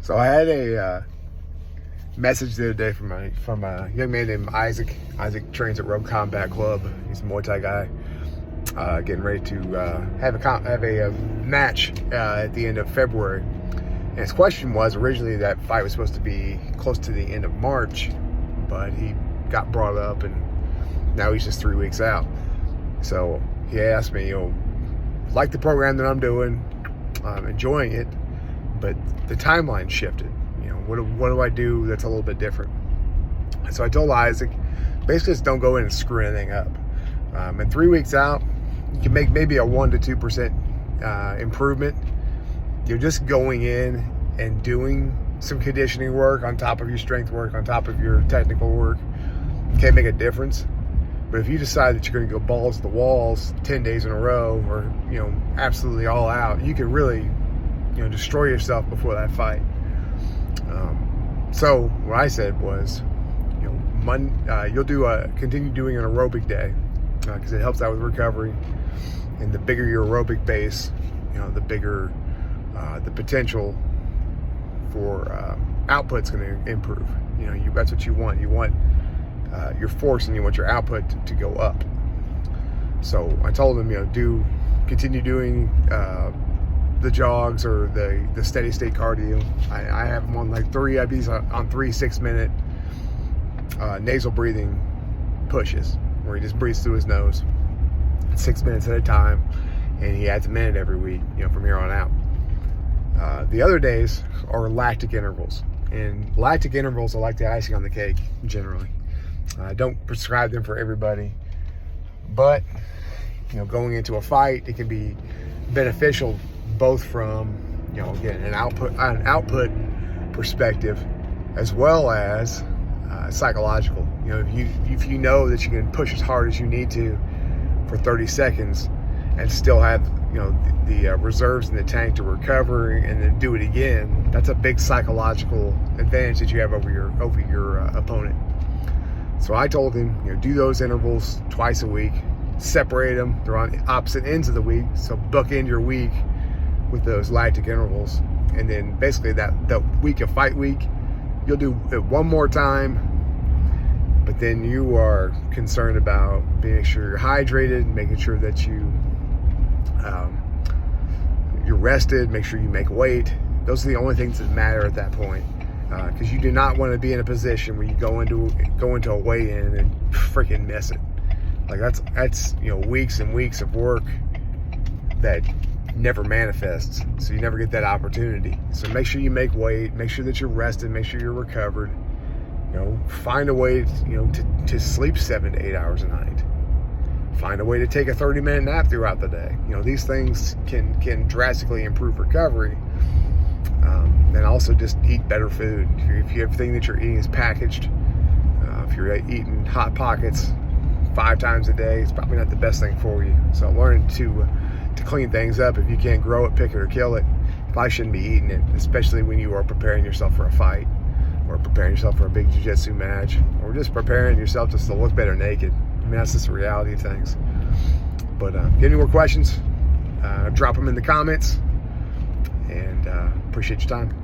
So I had a message the other day from a young man named Isaac. Isaac trains at Rogue Combat Club. He's a Muay Thai guy. Getting ready to have a match at the end of February. And his question was, originally that fight was supposed to be close to the end of March, but he got brought up and now he's just 3 weeks out. So he asked me, like the program that I'm doing, I'm enjoying it, but the timeline shifted. What do I do that's a little bit different? And so I told Isaac, basically just don't go in and screw anything up. And 3 weeks out, you can make maybe a 1 to 2% improvement. You're just going in and doing some conditioning work on top of your strength work, on top of your technical work. Can't make a difference. But if you decide that you're going to go balls to the walls 10 days in a row, or absolutely all out, you could really destroy yourself before that fight. So what I said was, you'll continue doing an aerobic day because it helps out with recovery. And the bigger your aerobic base, the bigger the potential for output's going to improve. That's what you want. You want your force and you want your output to go up. So I told him, continue doing the jogs or the steady state cardio. I have him on like 3 IBs on 3 6-minute nasal breathing pushes, where he just breathes through his nose 6 minutes at a time, and he adds a minute every week, from here on out. The other days are lactic intervals, and lactic intervals are like the icing on the cake generally. I don't prescribe them for everybody, but going into a fight, it can be beneficial both from again an output perspective as well as psychological. If you know that you can push as hard as you need to for 30 seconds and still have the reserves in the tank to recover and then do it again, that's a big psychological advantage that you have over your opponent. So I told him, do those intervals twice a week, separate them. They're on opposite ends of the week, so bookend your week with those lactic intervals, and then basically that week of fight week, you'll do it one more time, but then you are concerned about making sure you're hydrated, making sure that you're rested, make sure you make weight. Those are the only things that matter at that point, because you do not want to be in a position where you go into a weigh-in and freaking miss it. Like that's weeks and weeks of work that never manifests, so you never get that opportunity. So make sure you make weight, make sure that you're rested, make sure you're recovered. Find a way to sleep 7 to 8 hours a night. Find a way to take a 30-minute nap throughout the day. These things can drastically improve recovery. And also just eat better food. If everything that you're eating is packaged, if you're eating Hot Pockets 5 times a day, it's probably not the best thing for you. So learn to clean things up. If you can't grow it, pick it or kill it. You probably shouldn't be eating it, especially when you are preparing yourself for a fight, or preparing yourself for a big jiu-jitsu match, or just preparing yourself just to look better naked. That's just the reality of things. But get any more questions, drop them in the comments, and appreciate your time.